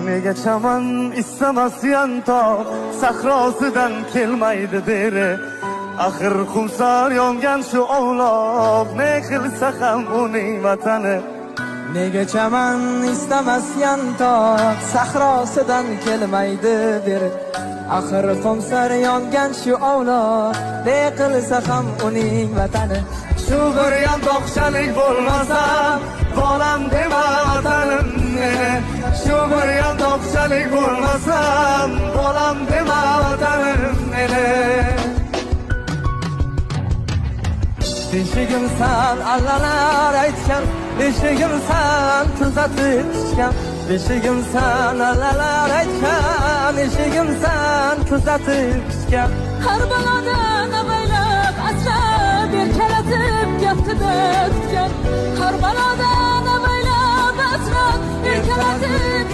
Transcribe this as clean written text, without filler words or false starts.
Nega chaman istamas yantoq sahrosidan kelmaydi deri. Axir xumsar yongan shu ovloq, ne qilsa ham uning vatani. Nega chaman istamas yantoq sahrosidan kelmaydi beri. Axir xumsar yongan shu ovloq, ne qilsa ham uning vatani. Shu bir yantoqchalik bo'lmasa bolam dema vatanim meni. Shu bir yantoqchalik bo'lmasa bolam dema vatanim meni. Beshigimsan allalar aytgan, beshigimsan tuzatib tushgan. Beshigimsan allalar aytgan, beshigimsan tuzatib tushgan. Har balodan avaylab asrab erkalatib gaptida tutgan. Har balodan avaylab asrab erkalatib